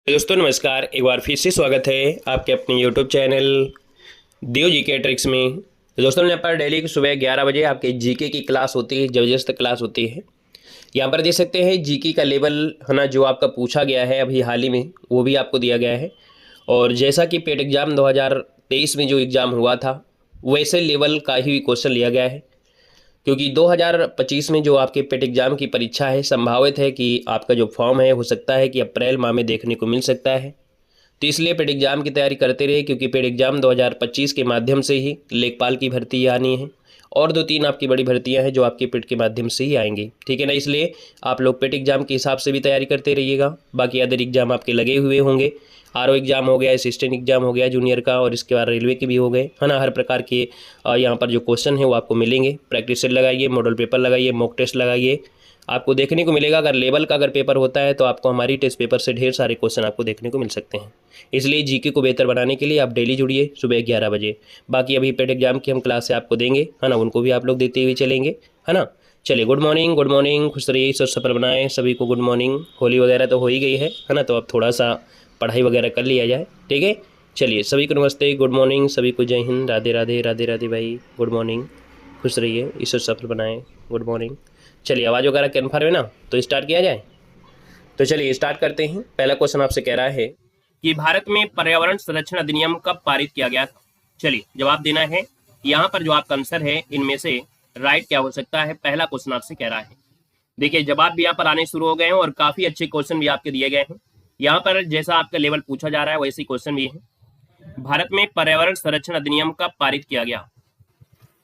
दोस्तों नमस्कार। एक बार फिर से स्वागत है आपके अपने यूट्यूब चैनल देव जी के ट्रिक्स में। तो दोस्तों यहाँ पर डेली की सुबह 11 बजे आपके जीके की क्लास होती है, ज़बरदस्त क्लास होती है। यहाँ पर देख सकते हैं जीके का लेवल है ना, जो आपका पूछा गया है अभी हाल ही में वो भी आपको दिया गया है। और जैसा कि पेट एग्ज़ाम 2023 में जो एग्ज़ाम हुआ था वैसे लेवल का ही क्वेश्चन लिया गया है, क्योंकि 2025 में जो आपके पेट एग्ज़ाम की परीक्षा है संभावित है कि आपका जो फॉर्म है हो सकता है कि अप्रैल माह में देखने को मिल सकता है। तो इसलिए पेट एग्ज़ाम की तैयारी करते रहिए, क्योंकि पेट एग्ज़ाम 2025 के माध्यम से ही लेखपाल की भर्ती आनी है और 2-3 आपकी बड़ी भर्तियां हैं जो आपके पेट के माध्यम से ही आएंगी, ठीक है ना। इसलिए आप लोग पेट एग्ज़ाम के हिसाब से भी तैयारी करते रहिएगा। बाकी अदर एग्ज़ाम आपके लगे हुए होंगे, आरओ एग्ज़ाम हो गया, असिस्टेंट एग्ज़ाम हो गया जूनियर का, और इसके बाद रेलवे के भी हो गए, है ना। हर प्रकार के यहाँ पर जो क्वेश्चन है वो आपको मिलेंगे। प्रैक्टिस सेट लगाइए, मॉडल पेपर लगाइए, मॉक टेस्ट लगाइए, आपको देखने को मिलेगा। अगर लेवल का अगर पेपर होता है तो आपको हमारी टेस्ट पेपर से ढेर सारे क्वेश्चन आपको देखने को मिल सकते हैं। इसलिए जीके को बेहतर बनाने के लिए आप डेली जुड़िए सुबह 11 बजे। बाकी अभी पेट एग्जाम की हम क्लास से आपको देंगे, है ना, उनको भी आप लोग देते हुए चलेंगे, है ना। चलिए, गुड मॉर्निंग, खुश रहिए, स्वस्थ सफल बनाएं। सभी को गुड मॉर्निंग। होली वगैरह तो हो ही गई है ना, तो अब थोड़ा सा पढ़ाई वगैरह कर लिया जाए, ठीक है। चलिए, सभी को नमस्ते, गुड मॉर्निंग, सभी को जय हिंद, राधे राधे, राधे राधे भाई, गुड मॉर्निंग, खुश रहिए, ईश्वर सफल बनाएं, गुड मॉर्निंग। चलिए, आवाज़ वगैरह कन्फर्म है ना, तो स्टार्ट किया जाए। तो चलिए स्टार्ट करते हैं। पहला क्वेश्चन आपसे कह रहा है कि भारत में पर्यावरण संरक्षण अधिनियम कब पारित किया गया था। चलिए जवाब देना है। यहाँ पर जो आपका आंसर है इनमें से राइट क्या हो सकता है, पहला क्वेश्चन आपसे कह रहा है। देखिए जवाब भी यहाँ पर आने शुरू हो गए हैं और काफी अच्छे क्वेश्चन भी आपके दिए गए हैं। यहाँ पर जैसा आपका लेवल पूछा जा रहा है वैसे क्वेश्चन भी है। भारत में पर्यावरण संरक्षण अधिनियम कब पारित किया गया।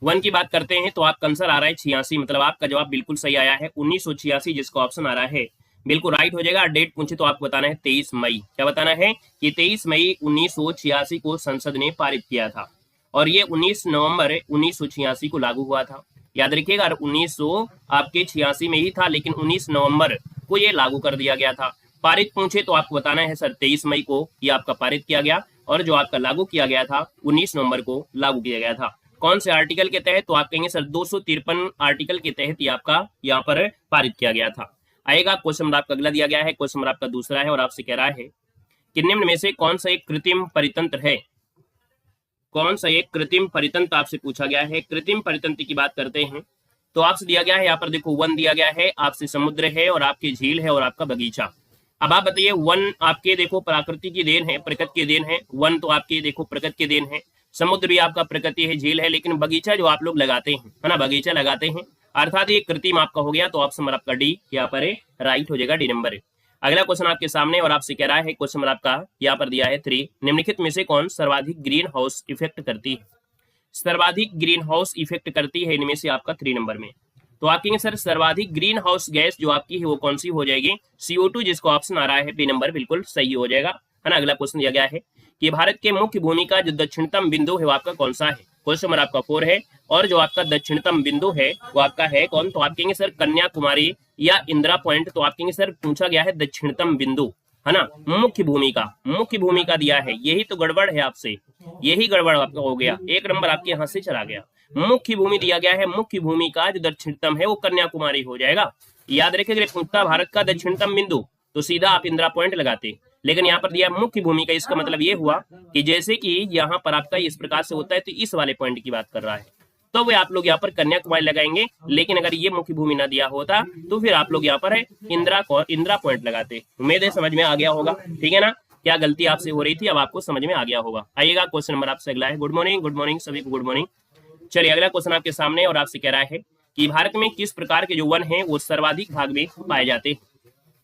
वन की बात करते हैं तो आपका आंसर आ रहा है 86, मतलब आपका जवाब बिल्कुल सही आया है 1986, जिसका ऑप्शन आ रहा है बिल्कुल राइट हो जाएगा। डेट पूछे तो आपको बताना है 23 मई। क्या बताना है कि 23 मई 1986 को संसद ने पारित किया था और ये 19 नवंबर 1986 को लागू हुआ था। याद रखिएगा, 1900 आपके 86 में ही था, लेकिन 19 नवंबर को ये लागू कर दिया गया था। पारित पूछे तो आपको बताना है सर 23 मई को ये आपका पारित किया गया, और जो आपका लागू किया गया था 19 नवंबर को लागू किया गया था। कौन से आर्टिकल के तहत, तो आप कहेंगे सर 253 आर्टिकल के तहत ये आपका यहाँ पर पारित किया गया था। आएगा क्वेश्चन नंबर आपका अगला दिया गया है, क्वेश्चन नंबर आपका दूसरा है और आपसे कह रहा है कि निम्न में से कौन सा एक कृत्रिम परितंत्र है। कौन सा एक कृत्रिम परितंत्र आपसे पूछा गया है। कृत्रिम परितंत्र की बात करते हैं तो आपसे दिया गया है, यहाँ पर देखो वन दिया गया है, आपसे समुद्र है और आपकी झील है और आपका बगीचा। अब आप बताइए, वन आपके देखो प्रकृति की देन है, प्रकृति की देन है। वन तो आपके देखो प्रकृति की देन है, समुद्र भी आपका प्रकृति है, झील है, लेकिन बगीचा जो आप लोग लगाते हैं, है ना, बगीचा लगाते हैं, अर्थात ये कृत्रिम आपका हो गया। तो ऑप्शन नंबर आपका डी यहाँ पर राइट हो जाएगा, डी नंबर। अगला क्वेश्चन आपके सामने और आपसे कह रहा है, क्वेश्चन नंबर आपका यहाँ पर दिया है 3, निम्नलिखित में से कौन सर्वाधिक ग्रीन हाउस इफेक्ट करती है। सर्वाधिक ग्रीन हाउस इफेक्ट करती है इनमें से आपका 3 नंबर में। तो आप कहेंगे सर सर्वाधिक ग्रीन हाउस गैस जो आपकी है वो कौन सी हो जाएगी, CO2, जिसको ऑप्शन आ रहा है बी नंबर, बिल्कुल सही हो जाएगा, है ना। अगला क्वेश्चन दिया गया है कि भारत के मुख्य भूमि का जो दक्षिणतम बिंदु है वो आपका कौन सा है। क्वेश्चन नंबर आपका 4 है और जो आपका दक्षिणतम बिंदु है वो आपका है कौन, तो आप कहेंगे सर कन्याकुमारी या इंदिरा पॉइंट। तो आप कहेंगे सर पूछा गया है दक्षिणतम बिंदु, है ना। मुख्य भूमिका दिया है, यही तो गड़बड़ है आपसे, यही गड़बड़ आपका हो गया, एक नंबर आपके यहाँ से चला गया। मुख्य भूमि दिया गया है, मुख्य भूमि का जो दक्षिणतम है वो कन्याकुमारी हो जाएगा। याद रखिए, पूछता भारत का दक्षिणतम बिंदु तो सीधा आप इंदिरा पॉइंट लगाते, लेकिन यहाँ पर दिया मुख्य भूमि का, इसका मतलब ये हुआ कि जैसे कि यहाँ पर आपका इस प्रकार से होता है तो इस वाले पॉइंट की बात कर रहा है, तो वे आप लोग यहाँ पर कन्याकुमारी लगाएंगे। लेकिन अगर ये मुख्य भूमि ना दिया होता तो फिर आप लोग यहाँ पर इंदिरा पॉइंट लगाते। उम्मीद है समझ में आ गया होगा, ठीक है ना। क्या गलती आपसे हो रही थी अब आपको समझ में आ गया होगा। आइएगा क्वेश्चन नंबर आपसे अगला है। गुड मॉर्निंग सभी को गुड मॉर्निंग। चलिए अगला क्वेश्चन आपके सामने और आपसे कह रहा है कि भारत में किस प्रकार के जो वन है वो सर्वाधिक भाग में पाए जाते हैं।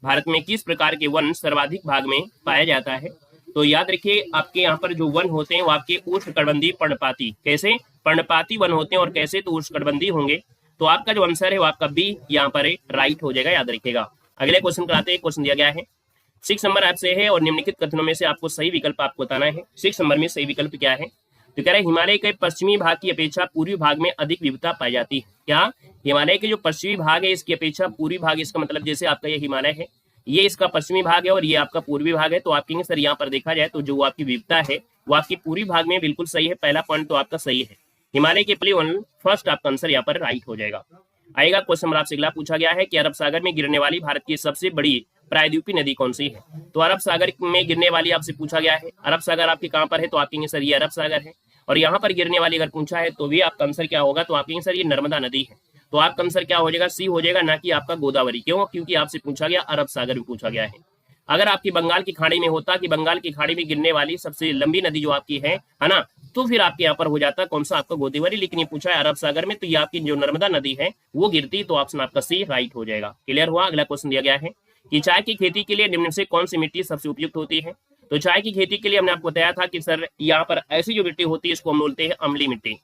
भारत में किस प्रकार के वन सर्वाधिक भाग में पाया जाता है। तो याद रखिए, आपके यहाँ पर जो वन होते हैं वो आपके उष्णकटिबंधीय पर्णपाती, कैसे पर्णपाती वन होते हैं और कैसे तो उष्णकटिबंधीय होंगे। तो आपका जो आंसर है वो आपका बी यहाँ पर राइट हो जाएगा, याद रखिएगा। अगले क्वेश्चन कराते हैं। क्वेश्चन दिया गया है 6 नंबर आपसे है और निम्नलिखित कथनों में से आपको सही विकल्प आपको बताना है। 6 नंबर में सही विकल्प क्या है, तो कह रहे हैं हिमालय के पश्चिमी भाग की अपेक्षा पूर्वी भाग में अधिक विविधता पाई जाती है। क्या हिमालय के जो पश्चिमी भाग है इसकी अपेक्षा पूर्वी भाग, इसका मतलब जैसे आपका ये हिमालय है, ये इसका पश्चिमी भाग है और ये आपका पूर्वी भाग है। तो आप कहेंगे सर यहाँ पर देखा जाए तो जो आपकी विविधता है वो आपकी पूर्वी भाग में बिल्कुल सही है, पहला पॉइंट तो आपका सही है। हिमालय के प्लेन फर्स्ट आपका आंसर यहाँ पर राइट हो जाएगा। आएगा क्वेश्चन नंबर आपसे अगला पूछा गया है कि अरब सागर में गिरने वाली भारत की सबसे बड़ी प्रायद्वीपीय नदी कौन सी है? तो अरब सागर में गिरने वाली आपसे पूछा गया है। अरब सागर आपके कहाँ पर है? तो आप कहेंगे सर ये अरब सागर है। और यहाँ पर गिरने वाली अगर पूछा है तो भी आपका आंसर क्या होगा? तो आप कहेंगे सर ये नर्मदा नदी है। तो आपका आंसर क्या हो जाएगा? सी हो जाएगा, ना कि आपका गोदावरी। क्यों? क्योंकि आपसे पूछा गया अरब सागर में पूछा गया है। अगर आपकी बंगाल की खाड़ी में होता कि बंगाल की खाड़ी में गिरने वाली सबसे लंबी नदी जो आपकी है ना, तो फिर आपके यहाँ पर हो जाता कौन सा? आपका गोदावरी। लेकिन ये पूछा है अरब सागर में, तो ये आपकी जो नर्मदा नदी है वो गिरती, तो ऑप्शन आपका सी राइट हो जाएगा। क्लियर हुआ? अगला क्वेश्चन दिया गया है कि चाय की खेती के लिए निम्न से कौन सी मिट्टी सबसे उपयुक्त होती है? तो चाय की खेती के लिए हमने आपको बताया था कि सर यहाँ पर ऐसी जो मिट्टी होती है इसको हम बोलते हैं अम्लीय मिट्टी।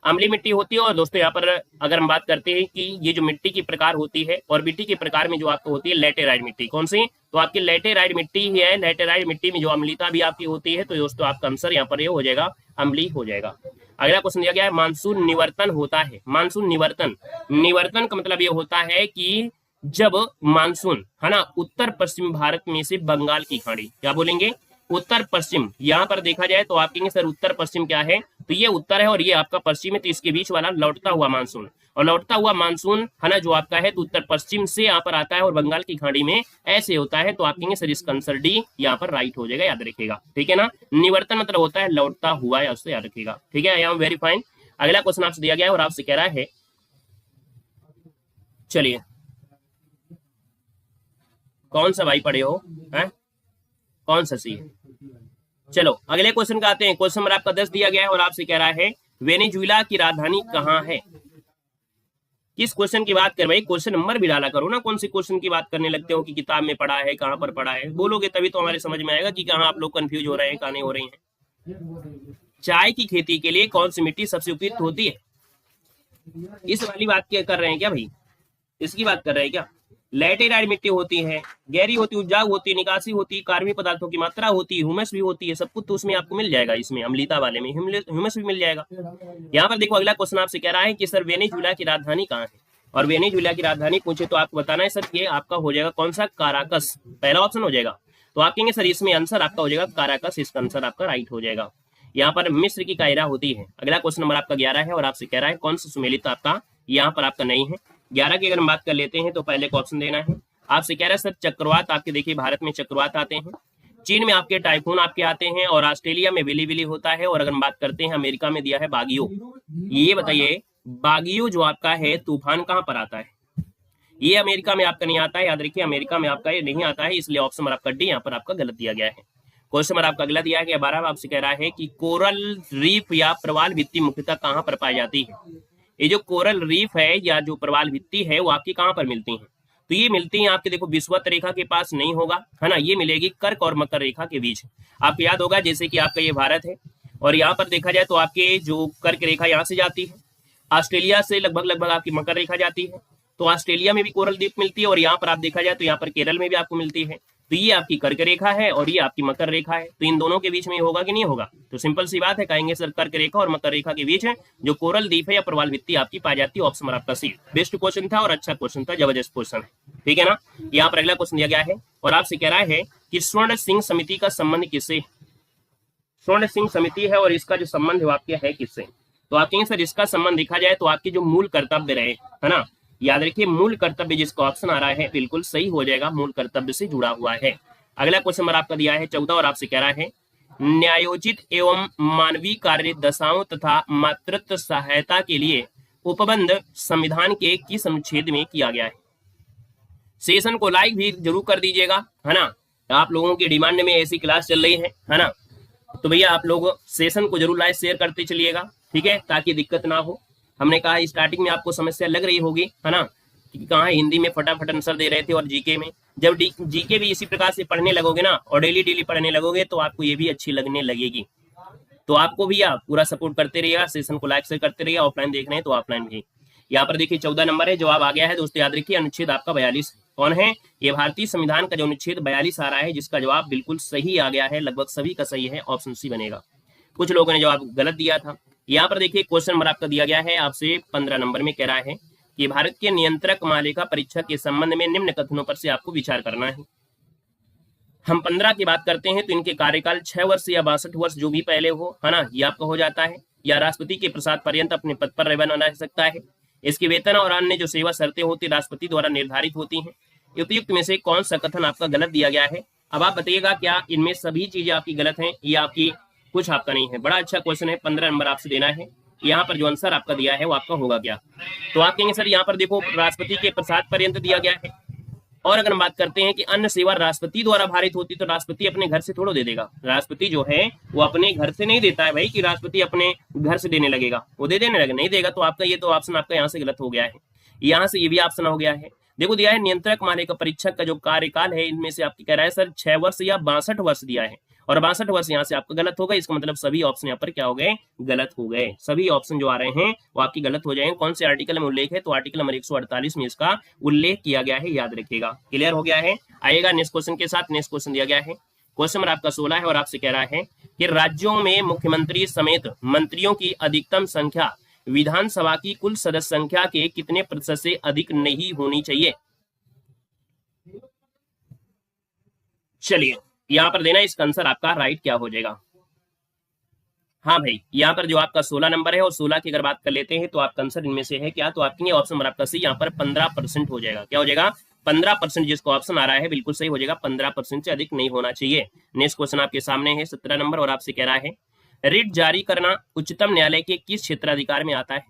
अम्लीय मिट्टी होती है। और दोस्तों यहाँ पर अगर हम बात करते हैं कि ये जो मिट्टी की प्रकार होती है, और मिट्टी के प्रकार में जो आपको होती है लैटेराइट मिट्टी, कौन सी? तो आपकी लैटेराइट मिट्टी ही है। लैटेराइट मिट्टी में जो अम्लीयता भी आपकी होती है, तो दोस्तों आपका आंसर यहाँ पर ये हो जाएगा अम्लीय हो जाएगा। अगला क्वेश्चन दिया गया है मानसून निवर्तन होता है। मानसून निवर्तन, निवर्तन का मतलब ये होता है कि जब मानसून है ना उत्तर पश्चिम भारत में से बंगाल की खाड़ी, क्या बोलेंगे? उत्तर पश्चिम। यहाँ पर देखा जाए तो आप कहेंगे सर उत्तर पश्चिम क्या है? तो ये उत्तर है और ये आपका पश्चिम है, तो इसके बीच वाला लौटता हुआ मानसून। और लौटता हुआ मानसून है ना जो आपका है, तो उत्तर पश्चिम से यहाँ पर आता है और बंगाल की खाड़ी में ऐसे होता है। तो आप कहेंगे सर इसका आंसर डी यहाँ पर राइट हो जाएगा, याद रखिएगा। ठीक है ना? निवर्तन मतलब होता है लौटता हुआ, या उससे याद रखिएगा। ठीक है, यहाँ वेरी फाइन। अगला क्वेश्चन आपसे दिया गया है और आपसे कह रहा है, चलिए कौन सा भाई पढ़े हो है? कौन सा सी है? चलो अगले क्वेश्चन का आते हैं। क्वेश्चन नंबर आपका 10 दिया गया है और आपसे कह रहा है वेनेजुएला की राजधानी कहाँ है? किस क्वेश्चन की बात कर भाई? क्वेश्चन नंबर भी डाला करो ना, कौन सी क्वेश्चन की बात करने लगते हो कि किताब में पढ़ा है, कहाँ पर पढ़ा है? बोलोगे तभी तो हमारे समझ में आएगा कि कहाँ आप लोग कंफ्यूज हो रहे हैं, कहाँ नहीं हो रहे हैं। चाय की खेती के लिए कौन सी मिट्टी सबसे उपयुक्त होती है? इस वाली बात क्या कर रहे हैं क्या भाई? इसकी बात कर रहे हैं क्या? लैटेराइट मिट्टी होती है, गहरी होती है, उपजाऊ होती है, निकासी होती है, कार्बनिक पदार्थों की मात्रा होती है, ह्यूमस भी होती है, सब कुछ तो उसमें आपको मिल जाएगा। इसमें अम्लीता वाले में ह्यूमस भी मिल जाएगा। यहाँ पर देखो अगला क्वेश्चन आपसे कह रहा है कि सर वेनेजुएला की राजधानी कहाँ है? और वेनेजुएला की राजधानी पूछे तो आपको बताना है सर ये आपका हो जाएगा कौन सा? काराकस, पहला ऑप्शन हो जाएगा। तो आप कहेंगे सर इसमें आंसर आपका हो जाएगा काराकस, इसका आंसर आपका राइट हो जाएगा। यहाँ पर मिस्र की कायरा होती है। अगला क्वेश्चन नंबर आपका 11 है और आपसे कह रहा है कौन सा सुमेलित आपका यहाँ पर आपका नहीं है। 11 की अगर हम बात कर लेते हैं तो पहले को ऑप्शन देना है। आपसे कह रहा है सर चक्रवात आपके देखिए भारत में चक्रवात आते हैं, चीन में आपके टाइफून आपके आते हैं, और ऑस्ट्रेलिया में विली विली होता है। और अगर हम बात करते हैं अमेरिका में दिया है बागियो। ये बताइए बागियो जो आपका है तूफान कहाँ पर आता है? ये अमेरिका में आपका नहीं आता है, याद रखिए अमेरिका में आपका ये नहीं आता है, इसलिए ऑप्शन नंबर आपका डी यहाँ पर आपका गलत दिया गया है। क्वेश्चन नंबर आपका अगला दिया गया 12 आपसे कह रहा है कि कोरल रीफ या प्रवाल भित्ति मुख्यतः कहाँ पर पाई जाती है? ये जो कोरल रीफ है या जो प्रवाल भित्ति है वो आपकी कहाँ पर मिलती है? तो ये मिलती है आपके देखो विषुवत रेखा के पास नहीं होगा, है ना, ये मिलेगी कर्क और मकर रेखा के बीच। आपको याद होगा जैसे कि आपका ये भारत है और यहाँ पर देखा जाए तो आपके जो कर्क रेखा यहाँ से जाती है, ऑस्ट्रेलिया से लगभग आपकी मकर रेखा जाती है, तो ऑस्ट्रेलिया में भी कोरल द्वीप मिलती है, और यहाँ पर आप देखा जाए तो यहाँ पर केरल में भी आपको मिलती है। तो ये आपकी कर्क रेखा है और ये आपकी मकर रेखा है, तो इन दोनों के बीच में होगा कि नहीं होगा? तो सिंपल सी बात है, कहेंगे सर कर्क रेखा और मकर रेखा के बीच है जो कोरल द्वीप है या प्रवाल भित्ति आपकी पाई जाती है। ऑप्शन आपका सी। बेस्ट क्वेश्चन था और अच्छा क्वेश्चन था, जबरदस्त क्वेश्चन है, ठीक है ना। यहाँ पर अगला क्वेश्चन दिया गया है और आपसे कह रहा है कि स्वर्ण सिंह समिति का संबंध किससे? स्वर्ण सिंह समिति है और इसका जो संबंध है आपके है किससे? तो आप कहेंगे सर इसका संबंध देखा जाए तो आपके जो मूल कर्तव्य रहे, है ना, याद रखिए मूल कर्तव्य जिसका ऑप्शन आ रहा है बिल्कुल सही हो जाएगा, मूल कर्तव्य से जुड़ा हुआ है। अगला क्वेश्चन नंबर आपका दिया है 14 और आपसे कह रहा है न्यायोचित एवं मानवीय कार्य दशाओं तथा मातृत्व सहायता के लिए उपबंध संविधान के किस अनुच्छेद में किया गया है? सेशन को लाइक भी जरूर कर दीजिएगा, है ना, आप लोगों की डिमांड में ऐसी क्लास चल रही है ना, तो भैया आप लोग सेशन को जरूर लाइक शेयर करते चलिएगा, ठीक है, ताकि दिक्कत ना हो। हमने कहा स्टार्टिंग में आपको समस्या लग रही होगी, है ना, कि कहाँ हिंदी में फटाफट आंसर दे रहे थे और जीके में, जब जीके भी इसी प्रकार से पढ़ने लगोगे ना और डेली पढ़ने लगोगे तो आपको ये भी अच्छी लगने लगेगी। तो आपको भी आप पूरा सपोर्ट करते रहिएगा, सेशन को लाइक शेयर करते रहिएगा, ऑफलाइन देख रहे हैं तो ऑफलाइन भी। यहाँ पर देखिए 14 नंबर है, जवाब आ गया है दोस्तों, याद रखिए अनुच्छेद आपका 42 कौन है? ये भारतीय संविधान का जो अनुच्छेद 42 आ रहा है जिसका जवाब बिल्कुल सही आ गया है, लगभग सभी का सही है, ऑप्शन सी बनेगा। कुछ लोगों ने जवाब गलत दिया था। यहाँ पर देखिए क्वेश्चन नंबर आपका दिया गया है आपसे 15 नंबर में, कह रहा है कि भारत के नियंत्रक महालेखा परीक्षक के संबंध में निम्न कथनों पर से आपको विचार करना है। हम 15 की बात करते हैं तो इनके कार्यकाल 6 वर्ष या 62 वर्ष जो भी पहले हो, है ना, ये आपका हो जाता है, या राष्ट्रपति के प्रसाद पर्यंत अपने पद पर बना रह सकता है। इसके वेतन और अन्य जो सेवा शर्तें होती राष्ट्रपति द्वारा निर्धारित होती हैं। उपयुक्त में से कौन सा कथन आपका गलत दिया गया है। अब आप बताइएगा क्या इनमें सभी चीजें आपकी गलत हैं या आपकी कुछ आपका नहीं है। बड़ा अच्छा क्वेश्चन है, 15 नंबर आपसे देना है। यहाँ पर जो आंसर आपका दिया है वो आपका होगा क्या, तो आप कहेंगे सर यहाँ पर देखो राष्ट्रपति के प्रसाद पर्यंत दिया गया है। और अगर हम बात करते हैं कि अन्न सेवा राष्ट्रपति द्वारा भारित होती तो राष्ट्रपति अपने घर से थोड़ा दे देगा। राष्ट्रपति जो है वो अपने घर से नहीं देता है भाई कि राष्ट्रपति अपने घर से देने लगेगा, वो दे देने लगे नहीं देगा। तो आपका ये तो ऑप्शन आपका यहाँ से गलत हो गया है, यहाँ से ये भी ऑप्शन हो गया है। देखो दिया है नियंत्रक मान्यता परीक्षक का जो कार्यकाल है इनमें से आपकी कह रहा है सर 6 वर्ष या 62 वर्ष दिया है, और 62 वर्ष यहाँ से आपका गलत होगा। इसका मतलब सभी ऑप्शन यहाँ पर क्या हो गए, गलत हो गए। सभी ऑप्शन जो आ रहे हैं वो आपकी गलत हो जाएंगे। कौन से आर्टिकल में उल्लेख है, तो आर्टिकल नंबर 148 में इसका उल्लेख किया गया है, याद रखिएगा। क्लियर हो गया है। आइएगा नेक्स्ट क्वेश्चन के साथ। नेक्स्ट क्वेश्चन दिया गया है, क्वेश्चन नंबर आपका 16 है और आपसे कह रहा है कि राज्यों में मुख्यमंत्री समेत मंत्रियों की अधिकतम संख्या विधानसभा की कुल सदस्य संख्या के कितने प्रतिशत से अधिक नहीं होनी चाहिए। चलिए यहां पर देना, इसका आंसर आपका राइट क्या हो जाएगा। हाँ भाई, यहाँ पर जो आपका 16 नंबर है और 16 की अगर बात कर लेते हैं तो आपका आंसर इनमें से है क्या, तो आपकी ऑप्शन नंबर आपका सी, यहाँ पर 15% हो जाएगा। क्या हो जाएगा, 15% जिसको ऑप्शन आ रहा है बिल्कुल सही हो जाएगा। 15% से अधिक नहीं होना चाहिए। नेक्स्ट क्वेश्चन आपके सामने है 17 नंबर और आपसे कह रहा है रिट जारी करना उच्चतम न्यायालय के किस क्षेत्राधिकार में आता है।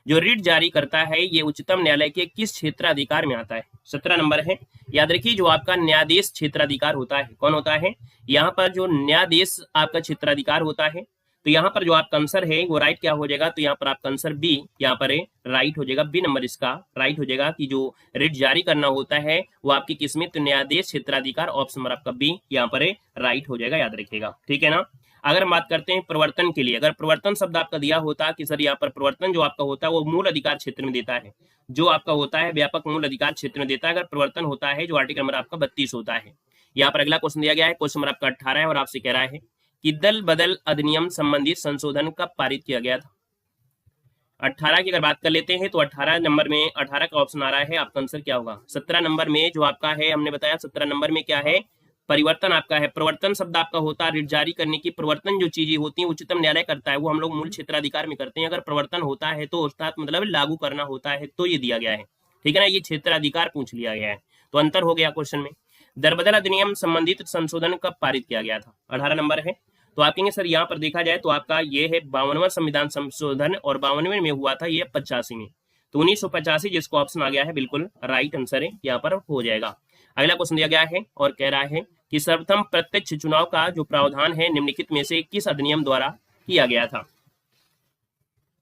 जो रिट जारी करता है ये उच्चतम न्यायालय के किस क्षेत्राधिकार में आता है। 17 नंबर है। याद रखिए जो आपका न्यायाधीश क्षेत्राधिकार होता है, कौन होता है, यहाँ पर जो न्यायाधीश आपका क्षेत्राधिकार होता है। तो यहाँ पर जो आपका आंसर है वो राइट क्या हो जाएगा, तो यहाँ पर आपका आंसर बी यहाँ पर राइट हो जाएगा। बी नंबर इसका राइट हो जाएगा कि जो रिट जारी करना होता है वो आपकी किस्में, तो न्यायाधीश क्षेत्राधिकार ऑप्शन नंबर आपका बी यहाँ पर राइट हो जाएगा, याद रखिएगा। ठीक है ना। अगर हम बात करते हैं प्रवर्तन के लिए, अगर प्रवर्तन शब्द आपका दिया होता कि सर यहाँ पर प्रवर्तन जो आपका होता है वो मूल अधिकार क्षेत्र में देता है, जो आपका होता है व्यापक मूल अधिकार क्षेत्र में देता है। अगर प्रवर्तन होता है जो आर्टिकल नंबर आपका 32 होता है। यहाँ पर अगला क्वेश्चन दिया गया है, क्वेश्चन नंबर आपका 18 है और आपसे कह रहा है कि दल बदल अधिनियम संबंधित संशोधन कब पारित किया गया था। 18 की अगर बात कर लेते हैं तो 18 नंबर में 18 का ऑप्शन आ रहा है, आपका आंसर क्या होगा। 17 नंबर में जो आपका है हमने बताया 17 नंबर में क्या है, परिवर्तन आपका है। प्रवर्तन शब्द आपका होता है रिट जारी करने की, प्रवर्तन जो चीजें होती हैं उच्चतम न्यायालय करता है, वो हम लोग मूल क्षेत्राधिकार में करते हैं। अगर प्रवर्तन होता है तो अर्थात मतलब लागू करना होता है, तो ये दिया गया है। ठीक है ना, ये क्षेत्राधिकार पूछ लिया गया है, तो अंतर हो गया क्वेश्चन में। दरबदल अधिनियम संबंधित संशोधन कब पारित किया गया था, 18 नंबर है। तो आप कहेंगे सर यहाँ पर देखा जाए तो आपका ये है 52वां संविधान संशोधन और 52वें में हुआ था ये 85 में, तो 1985 जिसको ऑप्शन आ गया है बिल्कुल राइट आंसर है, यहाँ पर हो जाएगा। अगला क्वेश्चन दिया गया है और कह रहा है कि सर्वप्रथम प्रत्यक्ष चुनाव का जो प्रावधान है निम्नलिखित में से किस अधिनियम द्वारा किया गया था।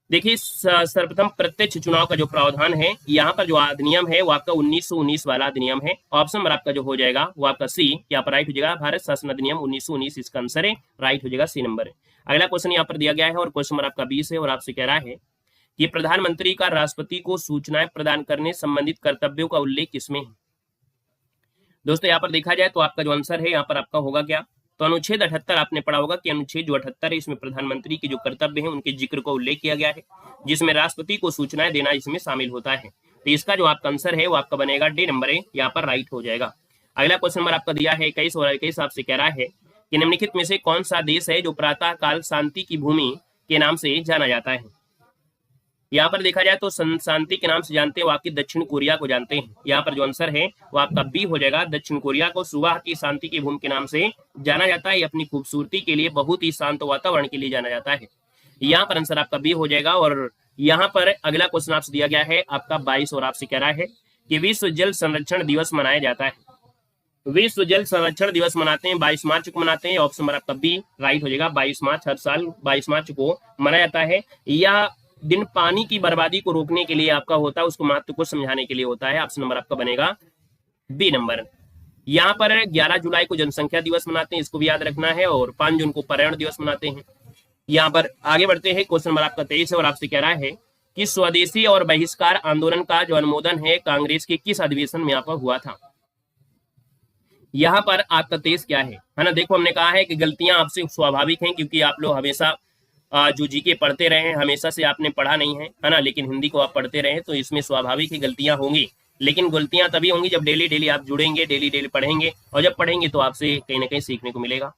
देखिए सर्वप्रथम प्रत्यक्ष चुनाव का जो प्रावधान है यहाँ पर जो अधिनियम है वो आपका 1919 वाला अधिनियम है। ऑप्शन नंबर आपका जो हो जाएगा वो आपका सी यहाँ पर राइट हो जाएगा, भारत शासन अधिनियम 1919 इसका आंसर है, राइट हो जाएगा सी नंबर है। अगला क्वेश्चन यहाँ पर दिया गया है और क्वेश्चन नंबर आपका 20 है और आपसे कह रहा है कि प्रधानमंत्री का राष्ट्रपति को सूचनाएं प्रदान करने संबंधित कर्तव्यों का उल्लेख किसमें है। दोस्तों यहाँ पर देखा जाए तो आपका जो आंसर है यहाँ पर आपका होगा क्या, तो अनुच्छेद 78 आपने पढ़ा होगा कि अनुच्छेद जो 78 है इसमें प्रधानमंत्री के जो कर्तव्य हैं उनके जिक्र को उल्लेख किया गया है, जिसमें राष्ट्रपति को सूचनाएं देना इसमें शामिल होता है। तो इसका जो आपका आंसर है वो आपका बनेगा डी नंबर है, यहाँ पर राइट हो जाएगा। अगला क्वेश्चन नंबर आपका दिया है 21 और 21 आपसे कह रहा है कि निम्नलिखित में से कौन सा देश है जो प्रातः काल शांति की भूमि के नाम से जाना जाता है। यहाँ पर देखा जाए तो शांति के नाम से जानते हैं वो आपकी दक्षिण कोरिया को जानते हैं। यहाँ पर जो आंसर है वो आपका बी हो जाएगा, दक्षिण कोरिया को सुबह की शांति की भूमि के नाम से जाना जाता है। अपनी खूबसूरती के लिए, बहुत ही शांत वातावरण के लिए जाना जाता है। यहाँ पर आंसर आपका बी हो जाएगा। और यहाँ पर अगला क्वेश्चन आपसे दिया गया है आपका 22 और आपसे कह रहा है कि विश्व जल संरक्षण दिवस मनाया जाता है। विश्व जल संरक्षण दिवस मनाते हैं 22 मार्च को मनाते हैं, ऑप्शन नंबर आपका बी राइट हो जाएगा। 22 मार्च हर साल 22 मार्च को मनाया जाता है। यह दिन पानी की बर्बादी को रोकने के लिए आपका होता है, उसको महत्व को समझाने के लिए होता है। ऑप्शन नंबर आपका बनेगा बी नंबर। यहाँ पर 11 जुलाई को जनसंख्या दिवस मनाते हैं, इसको भी याद रखना है, और 5 जून को पर्यावरण दिवस मनाते हैं। यहाँ पर आगे बढ़ते हैं, क्वेश्चन नंबर आपका 23 है और आपसे कह रहा है कि स्वदेशी और बहिष्कार आंदोलन का जो अनुमोदन है कांग्रेस के किस अधिवेशन में यहाँ पर हुआ था। यहाँ पर आपका 23 क्या है ना। देखो हमने कहा है कि गलतियां आपसे स्वाभाविक हैं, क्योंकि आप लोग हमेशा जो जीके पढ़ते रहे हैं, हमेशा से आपने पढ़ा नहीं है ना, लेकिन हिंदी को आप पढ़ते रहे, तो इसमें स्वाभाविक ही गलतियां होंगी। लेकिन गलतियां तभी होंगी जब डेली आप जुड़ेंगे, डेली पढ़ेंगे, और जब पढ़ेंगे तो आपसे कहीं ना कहीं सीखने को मिलेगा।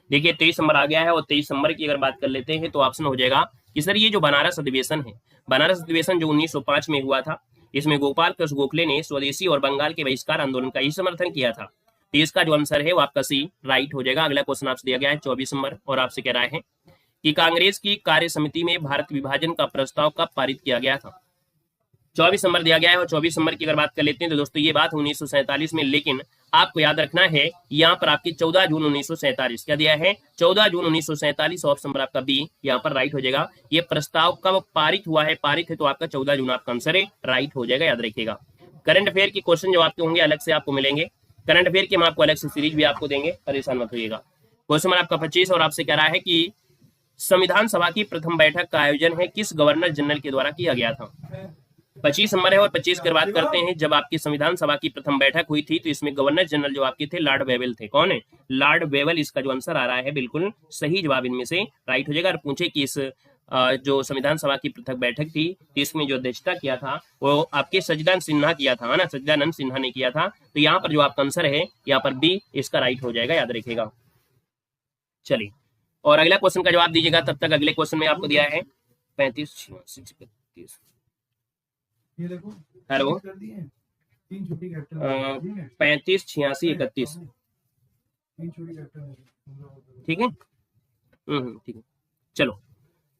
देखिए 23 नंबर आ गया है और 23 नंबर की अगर बात कर लेते हैं तो ऑप्शन हो जाएगा कि सर ये जो बनारस अधिवेशन है, बनारस अधिवेशन जो 1905 में हुआ था, इसमें गोपाल कृष्ण गोखले ने स्वदेशी और बंगाल के बहिष्कार आंदोलन का ही समर्थन किया था। तो इसका जो आंसर है वो आपका सी राइट हो जाएगा। अगला क्वेश्चन आपसे दिया गया है 24 नंबर और आपसे कह रहा है कि कांग्रेस की कार्य समिति में भारत विभाजन का प्रस्ताव कब पारित किया गया था। 24 नंबर दिया गया है और 24 नंबर की अगर बात कर लेते हैं तो दोस्तों ये बात 1947 में, लेकिन आपको याद रखना है यहाँ पर आपकी 14 जून 1947 क्या दिया है, 14 जून 1947। ऑप्शन नंबर आपका बी यहाँ पर राइट हो जाएगा। ये प्रस्ताव कब पारित हुआ है, पारित है तो आपका 14 जून आपका आंसर है, राइट हो जाएगा, याद रखिएगा। करंट अफेयर के क्वेश्चन जो आपके होंगे अलग से आपको मिलेंगे, करंट अफेयर के हम आपको अलग से सीरीज भी आपको देंगे, परेशान मत होइएगा। क्वेश्चन नंबर आपका 25 और आपसे कह रहा है कि संविधान सभा की प्रथम बैठक का आयोजन है किस गवर्नर जनरल के द्वारा किया गया था। 25 नंबर है और 25 की बात करते हैं जब आपकी संविधान सभा की प्रथम बैठक हुई थी तो इसमें गवर्नर जनरल जो आपके थे लॉर्ड वेवेल थे। कौन है, लॉर्ड वेवेल। इसका जो आंसर आ रहा है बिल्कुल सही जवाब इनमें से राइट हो जाएगा। और पूछे कि इस जो संविधान सभा की पृथक बैठक थी इसमें जो अध्यक्षता किया था वो आपके सच्चिदानंद सिन्हा किया था, है ना, सच्चिदानंद सिन्हा ने किया था। तो यहाँ पर जो आपका आंसर है यहाँ पर बी इसका राइट हो जाएगा, याद रखिएगा। चलिए और अगला क्वेश्चन का जवाब दीजिएगा। तब तक अगले क्वेश्चन में आपको दिया है 35 36 31। हेलो 35 86 31 ठीक है, ठीक है। चलो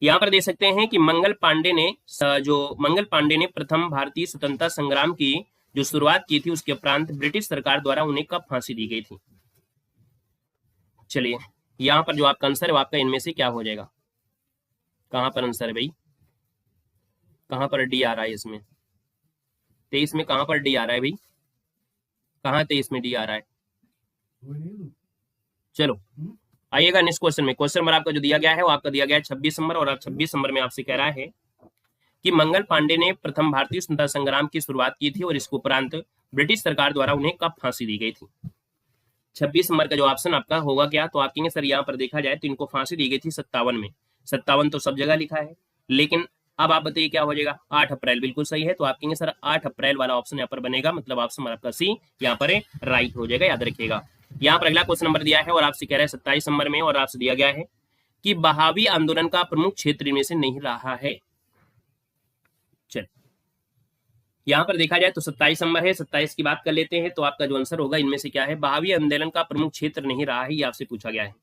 यहाँ पर देख सकते हैं कि मंगल पांडे ने प्रथम भारतीय स्वतंत्रता संग्राम की जो शुरुआत की थी उसके उपरांत ब्रिटिश सरकार द्वारा उन्हें कब फांसी दी गई थी। चलिए यहाँ पर जो आपका आंसर है आपका इनमें से क्या हो जाएगा, कहां पर आंसर है भाई, कहां पर डी आ रहा है इसमें, 23 में कहां पर डी आ रहा है भाई, कहां 23 में डी आ रहा है। चलो आइएगा नेक्स्ट क्वेश्चन में। क्वेश्चन नंबर आपका जो दिया गया है वो आपका दिया गया है 26 नंबर और 26 नंबर में आपसे कह रहा है कि मंगल पांडे ने प्रथम भारतीय स्वतंत्रता संग्राम की शुरुआत की थी और इसके उपरांत ब्रिटिश सरकार द्वारा उन्हें कब फांसी दी गई थी। 26 नंबर का जो ऑप्शन आपका होगा क्या, तो आप कहेंगे सर यहाँ पर देखा जाए तो इनको फांसी दी गई थी 57 में। 57 तो सब जगह लिखा है, लेकिन अब आप बताइए क्या हो जाएगा, 8 अप्रैल बिल्कुल सही है। तो आप कहेंगे सर 8 अप्रैल वाला ऑप्शन यहाँ पर बनेगा, मतलब ऑप्शन आपका सी यहाँ पर राइट हो जाएगा, याद रखिएगा। यहाँ पर अगला क्वेश्चन नंबर दिया है और आपसे कह रहा है 27 नंबर में और आपसे दिया गया है कि बहावी आंदोलन का प्रमुख क्षेत्र इनमें से नहीं रहा है। चल यहाँ पर देखा जाए तो 27 नंबर है, 27 की बात कर लेते हैं तो आपका जो आंसर होगा इनमें से क्या है, बहावी आंदोलन का प्रमुख क्षेत्र नहीं रहा है, ये आपसे पूछा गया है।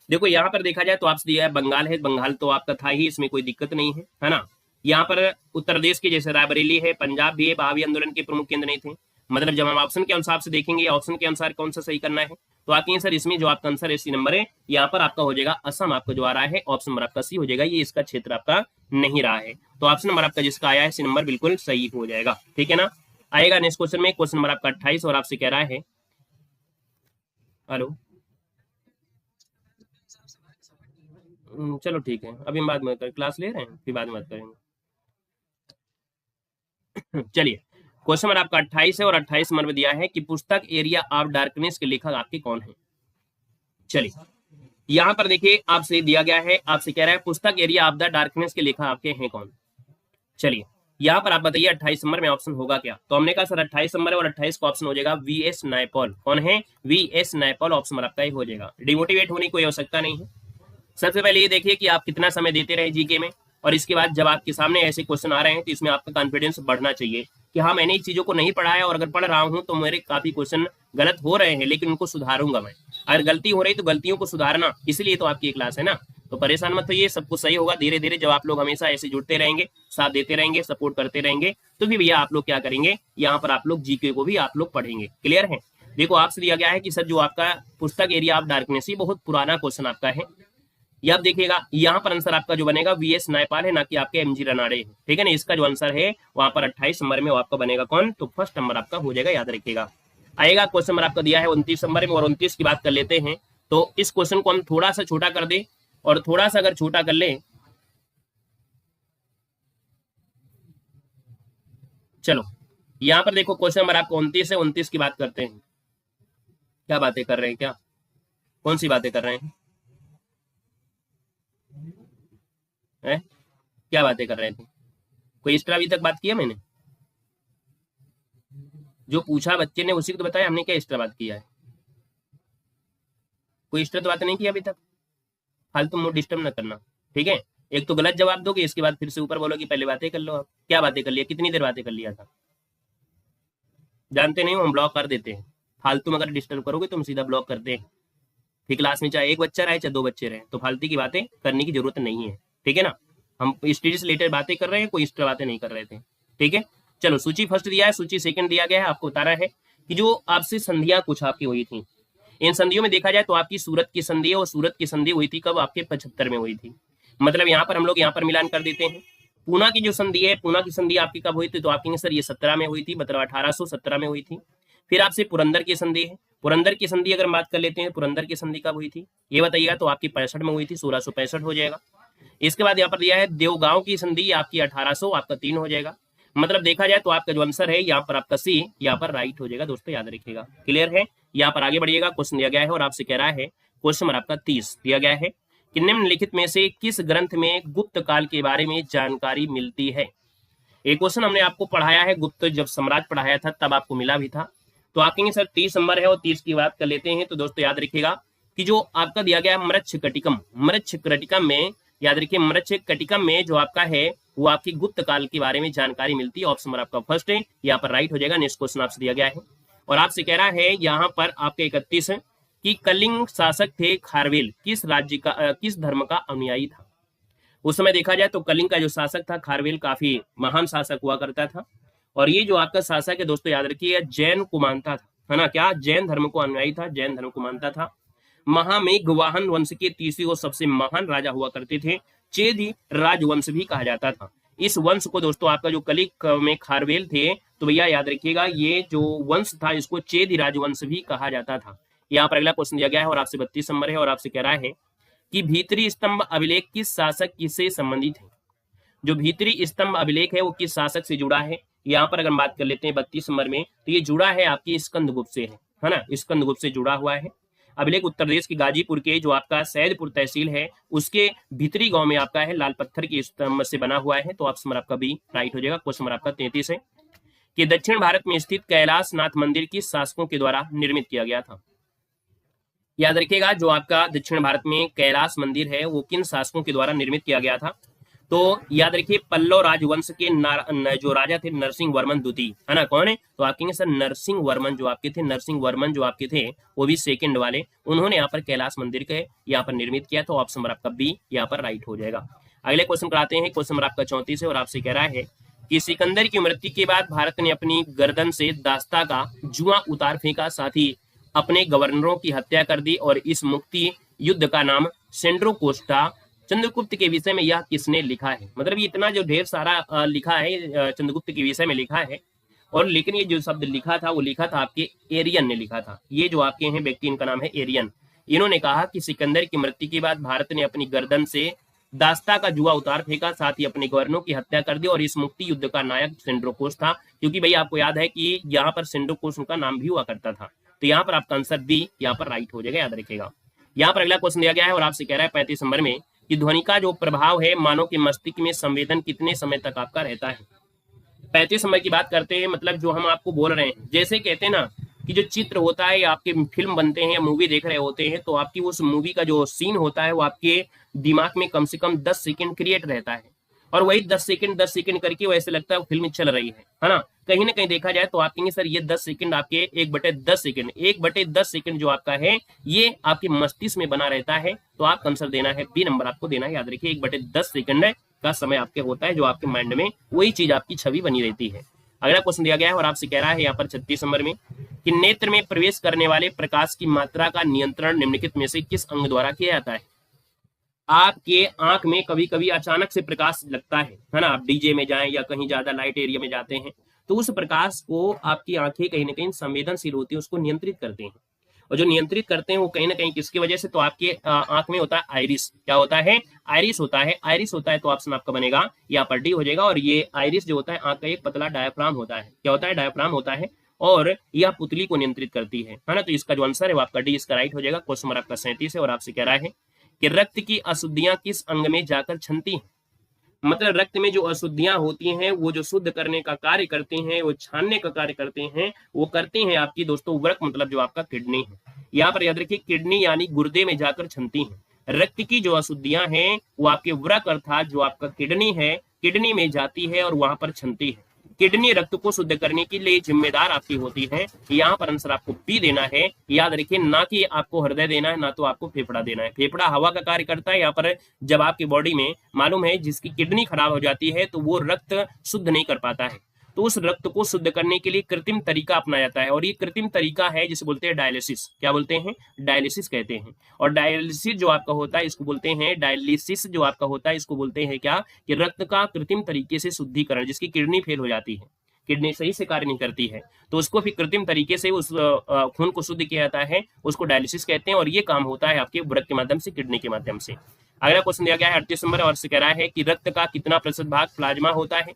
देखो यहाँ पर देखा जाए तो आपसे दिया है बंगाल है, बंगाल तो आपका था ही, इसमें कोई दिक्कत नहीं है ना। यहाँ पर उत्तर प्रदेश के जैसे रायबरेली है, पंजाब भी है, बहावी आंदोलन के प्रमुख केंद्र नहीं थे। मतलब जब हम ऑप्शन के अनुसार से देखेंगे ऑप्शन के अनुसार कौन सा सही करना है, तो आते हैं सर इसमें जो आपका आंसर है सी नंबर है, यहाँ पर आपका हो जाएगा असम, आपका जो आ रहा है ऑप्शन नंबर आपका सी हो जाएगा, ये इसका क्षेत्र आपका नहीं रहा है। तो ऑप्शन नंबर आपका जिसका आया है सी नंबर बिल्कुल सही हो जाएगा, ठीक है ना। आएगा नेक्स्ट क्वेश्चन में, क्वेश्चन नंबर आपका 28 और आपसे कह रहा है, हेलो चलो ठीक है, अभी हम बाद में क्लास ले रहे हैं फिर बाद में बात करेंगे। चलिए क्वेश्चन नंबर आपका 28 है और 28 नंबर में दिया है कि पुस्तक एरिया ऑफ डार्कनेस के लेखक आपके कौन है। चलिए यहाँ पर देखिए आपसे दिया गया है, आपसे कह रहा है पुस्तक एरिया ऑफ द डार्कनेस के लेखक आपके हैं कौन। चलिए यहाँ पर आप बताइए 28 नंबर में ऑप्शन होगा क्या, तो हमने कहा सर 28 नंबर और 28 का ऑप्शन हो जाएगा वी.एस. नायपॉल। कौन है, वी.एस. नायपॉल, ऑप्शन नंबर आपका ही हो जाएगा। डिमोटिवेट होने की कोई आवश्यकता नहीं है। सबसे पहले ये देखिए कि आप कितना समय देते रहे जीके में, और इसके बाद जब आपके सामने ऐसे क्वेश्चन आ रहे हैं तो इसमें आपका कॉन्फिडेंस बढ़ना चाहिए कि हाँ मैंने इन चीजों को नहीं पढ़ा है और अगर पढ़ रहा हूँ तो मेरे काफी क्वेश्चन गलत हो रहे हैं लेकिन उनको सुधारूंगा मैं। अगर गलती हो रही तो गलतियों को सुधारना, इसलिए तो आपकी क्लास है ना। तो परेशान मत होइए, सब कुछ सही होगा धीरे धीरे। जब आप लोग हमेशा ऐसे जुड़ते रहेंगे, साथ देते रहेंगे, सपोर्ट करते रहेंगे, तो भी भैया आप लोग क्या करेंगे, यहाँ पर आप लोग जीके को भी आप लोग पढ़ेंगे। क्लियर है। देखो आपसे दिया गया है कि सर जो आपका पुस्तक एरिया ऑफ डार्कनेस, ये बहुत पुराना क्वेश्चन आपका है। ये आप देखिएगा यहाँ पर आंसर आपका जो बनेगा वी.एस. नायपाल है, ना कि आपके एम.जी. रनाड़े है, ठीक है ना। इसका जो आंसर है वहां पर 28 नंबर में वो आपका बनेगा कौन, तो फर्स्ट नंबर आपका हो जाएगा, याद रखिएगा। आएगा क्वेश्चन नंबर आपका दिया है 29 नंबर में, और 29 की बात कर लेते हैं। तो इस क्वेश्चन को हम थोड़ा सा छोटा कर दे, और थोड़ा सा अगर छोटा कर ले, चलो यहाँ पर देखो क्वेश्चन नंबर आपको 29 है, 29 की बात करते हैं। क्या बातें कर रहे हैं, क्या कौन सी बातें कर रहे हैं, है? क्या बातें कर रहे थे, कोई एक्स्ट्रा अभी तक बात किया मैंने, जो पूछा बच्चे ने उसी को तो बताया हमने क्या एक्स्ट्रा बात किया है। कोई एक्स्ट्रा तो बात नहीं की अभी तक, फालतू मूड डिस्टर्ब ना करना, ठीक है। एक तो गलत जवाब दोगे, इसके बाद फिर से ऊपर बोलोगे पहले बातें कर लो। आप क्या बातें कर लिया, कितनी देर बातें कर लिया था? जानते नहीं हो, हम ब्लॉक कर देते हैं। फालतू में अगर डिस्टर्ब करोगे तो हम सीधा ब्लॉक करते हैं। फिर क्लास में चाहे एक बच्चा रहे चाहे 2 बच्चे रहे, तो फालतू की बातें करने की जरूरत नहीं है, ठीक है ना। हम स्टडी से रिलेटेड बातें कर रहे हैं, कोई एक्स्ट्रा बातें नहीं कर रहे थे, ठीक है। चलो, सूची फर्स्ट दिया है, सूची सेकंड दिया गया है। आपको बताना है कि जो आपसे संधियां कुछ आपकी हुई थी, इन संधियों में देखा जाए तो आपकी सूरत की संधि है, और सूरत की संधि हुई थी कब? आपके 75 में हुई थी। मतलब यहाँ पर हम लोग यहाँ पर मिलान कर देते हैं। पूना की जो संधि है, पूना की संधि आपकी कब हुई थी? तो आपके सर ये 17 में हुई थी, मतलब 1817 में हुई थी। फिर आपसे पुरंदर की संधि है, पुरंदर की संधि अगर बात कर लेते हैं, पुरंदर की संधि कब हुई थी ये बताइएगा? तो आपकी 65 में हुई थी, 1665 हो जाएगा। इसके बाद यहाँ पर दिया है देवगांव की संधि, आपकी 1800, आपका 3 हो जाएगा। मतलब देखा जाए तो आपका जो आंसर है यहाँ पर आपका सी, यहाँ पर राइट हो जाएगा। दोस्तों याद रखिएगा, क्लियर है। यहाँ पर आगे बढ़िएगा, क्वेश्चन दिया गया है और आपसे कह रहा है, क्वेश्चन नंबर आपका 30 दिया गया है कि निम्नलिखित में से किस ग्रंथ में गुप्त काल के बारे में जानकारी मिलती है। एक क्वेश्चन हमने आपको पढ़ाया है, गुप्त जब सम्राट पढ़ाया था तब आपको मिला भी था। तो आप कहेंगे सर 30 नंबर है और 30 की बात कर लेते हैं। तो दोस्तों याद रखिएगा कि जो आपका दिया गया है मृच्छकटिकम, मृच्छकटिकम में याद रखिए, मृच्छकटिकम में जो आपका है वो आपकी गुप्त काल के बारे में जानकारी मिलती है। ऑप्शन नंबर आपका फर्स्ट है, यहाँ पर राइट हो जाएगा। नेक्स्ट क्वेश्चन आपसे दिया गया है और आपसे कह रहा है यहाँ पर आपके 31 कि कलिंग शासक थे खारवेल किस राज्य का किस धर्म का अनुयायी था। उस समय देखा जाए तो कलिंग का जो शासक था खारवेल काफी महान शासक हुआ करता था, और ये जो आपका शासक है दोस्तों याद रखिए जैन को मानता था, है ना। क्या? जैन धर्म को अनुयायी था, जैन धर्म को मानता था। महामेघवाहन वंश के तीसरे और सबसे महान राजा हुआ करते थे, चेदी राजवंश भी कहा जाता था। इस वंश को दोस्तों आपका जो कलिंग में खारवेल थे, तो भैया याद रखिएगा ये जो वंश था इसको चेदी राजवंश भी कहा जाता था। यहाँ पर अगला क्वेश्चन दिया गया है और आपसे 32 नंबर है और आपसे कह रहा है कि भीतरी स्तंभ अभिलेख किस शासक किससे संबंधित है। जो भीतरी स्तंभ अभिलेख है वो किस शासक से जुड़ा है। यहाँ पर अगर हम बात कर लेते हैं 32 नंबर में, तो ये जुड़ा है आपकी स्कंदगुप्त से, है ना। स्कंदगुप्त से जुड़ा हुआ है। अभिलेख उत्तर प्रदेश के गाजीपुर के जो आपका सैदपुर तहसील है उसके भीतरी गांव में आपका है, लाल पत्थर की स्तंभ से बना हुआ है। तो ऑप्शन आपका बी राइट हो जाएगा। क्वेश्चन नंबर आपका 33 है कि दक्षिण भारत में स्थित कैलाश नाथ मंदिर किस शासकों के द्वारा निर्मित किया गया था। याद रखिएगा जो आपका दक्षिण भारत में कैलाश मंदिर है वो किन शासकों के द्वारा निर्मित किया गया था। तो याद रखिए पल्लव राजवंश के जो राजा थे नरसिंह वर्मन द्वितीय, है ना। कौन है? तो आप कहेंगे सर नरसिंह वर्मन जो आपके थे, नरसिंह वर्मन जो आपके थे वो भी सेकंड वाले, उन्होंने यहाँ पर कैलाश मंदिर के यहाँ पर निर्मित किया। तो ऑप्शन नंबर आपका बी यहाँ पर राइट हो जाएगा। अगले क्वेश्चन पर आते हैं, क्वेश्चन नंबर आपका 34 है और आपसे कह रहा है कि सिकंदर की मृत्यु के बाद भारत ने अपनी गर्दन से दास्ता का जुआ उतार फेंका, साथ ही अपने गवर्नरों की हत्या कर दी, और इस मुक्ति युद्ध का नाम सेंड्रो कोस्टा चंद्रगुप्त के विषय में यह किसने लिखा है। मतलब ये इतना जो ढेर सारा लिखा है चंद्रगुप्त के विषय में लिखा है, और लेकिन ये जो शब्द लिखा था वो लिखा था आपके एरियन ने लिखा था। ये जो आपके हैं व्यक्ति इनका नाम है एरियन। इन्होंने कहा कि सिकंदर की मृत्यु के बाद भारत ने अपनी गर्दन से दास्ता का जुआ उतार फेंका, साथ ही अपने गवर्नरों की हत्या कर दी, और इस मुक्ति युद्ध का नायक सेंड्रोकोस था। क्योंकि भाई आपको याद है कि यहाँ पर सेंड्रोकोस उनका नाम भी हुआ करता था। तो यहाँ पर आपका आंसर बी यहाँ पर राइट हो जाएगा, याद रखेगा। यहाँ पर अगला क्वेश्चन दिया गया है और आपसे कह रहा है 35 नंबर में कि ध्वनि का जो प्रभाव है मानव के मस्तिष्क में संवेदन कितने समय तक आपका रहता है। 35 नंबर की बात करते हैं, मतलब जो हम आपको बोल रहे हैं, जैसे कहते हैं ना कि जो चित्र होता है, आपके फिल्म बनते हैं या मूवी देख रहे होते हैं, तो आपकी उस मूवी का जो सीन होता है वो आपके दिमाग में कम से कम 10 सेकंड क्रिएट रहता है, और वही 10 सेकंड करके वैसे लगता है वो फिल्म चल रही है ना। कहीं ना कहीं देखा जाए तो आप कहेंगे सर ये 10 सेकंड आपके 1/10 सेकंड जो आपका है ये आपके मस्तिष्क में बना रहता है। तो आप आंसर देना है बी नंबर आपको देना है, याद रखिए 1/10 सेकंड का समय आपके होता है, जो आपके माइंड में वही चीज आपकी छवि बनी रहती है। अगला क्वेश्चन दिया गया है और आपसे कह रहा है यहाँ पर 36 नंबर में कि नेत्र में प्रवेश करने वाले प्रकाश की मात्रा का नियंत्रण निम्नलिखित में से किस अंग द्वारा किया जाता है। आपके आंख में कभी कभी अचानक से प्रकाश लगता है ना, आप डीजे में जाएं या कहीं ज्यादा लाइट एरिया में जाते हैं, तो उस प्रकाश को आपकी आंखें कहीं ना कहीं संवेदनशील होती है, उसको नियंत्रित करते हैं, और जो नियंत्रित करते हैं वो कहीं ना कहीं किसकी वजह से, तो आपके आंख में होता है आइरिस। क्या होता है? आइरिस होता है। आइरिस होता है तो ऑप्शन आपका बनेगा यहाँ पर डी हो जाएगा। और ये आइरिस जो होता है आंख का एक पतला डायफ्राम होता है। क्या होता है? डायफ्राम होता है, और यह पुतली को नियंत्रित करती है ना। तो इसका जो आंसर है वो आपका डी इसका राइट हो जाएगा। क्वेश्चन नंबर आपका 37 है और आपसे कह रहा है कि रक्त की अशुद्धियां किस अंग में जाकर छनती हैं। मतलब रक्त में जो अशुद्धियां होती हैं वो जो शुद्ध करने का कार्य करते हैं, वो छानने का कार्य करते हैं, वो करते हैं आपकी दोस्तों वृक्क, मतलब जो आपका किडनी है। यहाँ पर याद रखिए किडनी यानी गुर्दे में जाकर छनती हैं। रक्त की जो अशुद्धियां हैं वो आपके वृक्क अर्थात जो आपका किडनी है, किडनी में जाती है और वहां पर छनती है। किडनी रक्त को शुद्ध करने के लिए जिम्मेदार आपकी होती है। यहाँ पर आंसर आपको बी देना है। याद रखिए, ना कि आपको हृदय देना है, ना तो आपको फेफड़ा देना है। फेफड़ा हवा का कार्य करता है। यहाँ पर जब आपकी बॉडी में मालूम है जिसकी किडनी खराब हो जाती है तो वो रक्त शुद्ध नहीं कर पाता है, तो उस रक्त को शुद्ध करने के लिए कृत्रिम तरीका अपनाया जाता है, और ये कृत्रिम तरीका है जिसे बोलते हैं डायलिसिस। क्या बोलते हैं? डायलिसिस कहते हैं। और डायलिसिस जो आपका होता है इसको बोलते हैं, डायलिसिस जो आपका होता है इसको बोलते हैं क्या, कि रक्त का कृत्रिम तरीके से शुद्धिकरण। जिसकी किडनी फेल हो जाती है, किडनी सही से कार्य नहीं करती है, तो उसको फिर कृत्रिम तरीके से उस खून को शुद्ध किया जाता है, उसको डायलिसिस कहते हैं। और ये काम होता है आपके वृक्क के माध्यम से, किडनी के माध्यम से। अगला क्वेश्चन दिया गया है 38 नंबर, और से कह रहा है कि रक्त का कितना प्रतिशत भाग प्लाज्मा होता है।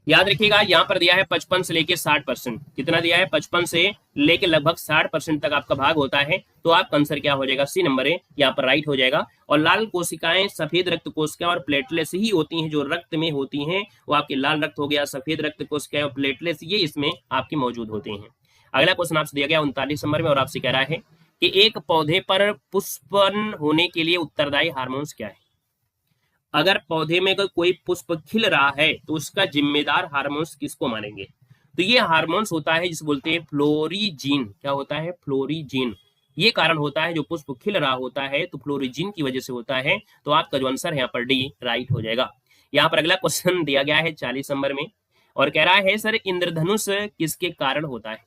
याद रखिएगा, यहाँ पर दिया है 55 से लेके 60%। कितना दिया है? 55 से लेके लगभग 60% तक आपका भाग होता है। तो आपका आंसर क्या हो जाएगा? सी नंबर है, यहाँ पर राइट हो जाएगा। और लाल कोशिकाएं सफेद रक्त कोशिकाएं और प्लेटलेट्स ही होती हैं जो रक्त में होती हैं। वो आपके लाल रक्त हो गया, सफेद रक्त कोशिकाएं और प्लेटलेट्स, ये इसमें आपकी मौजूद होते हैं। अगला क्वेश्चन आपसे दिया गया 39 नंबर में, और आपसे कह रहा है कि एक पौधे पर पुष्पन होने के लिए उत्तरदायी हार्मोन्स क्या है। अगर पौधे में कोई पुष्प खिल रहा है तो उसका जिम्मेदार हार्मोन्स किसको मानेंगे? तो ये हार्मोन्स होता है जिसे बोलते हैं फ्लोरीजीन। क्या होता है? फ्लोरीजीन। ये कारण होता है जो पुष्प खिल रहा होता है तो फ्लोरीजीन की वजह से होता है। तो आपका जो आंसर है यहाँ पर डी राइट हो जाएगा। यहाँ पर अगला क्वेश्चन दिया गया है 40 नंबर में, और कह रहा है सर इंद्रधनुष किसके कारण होता है।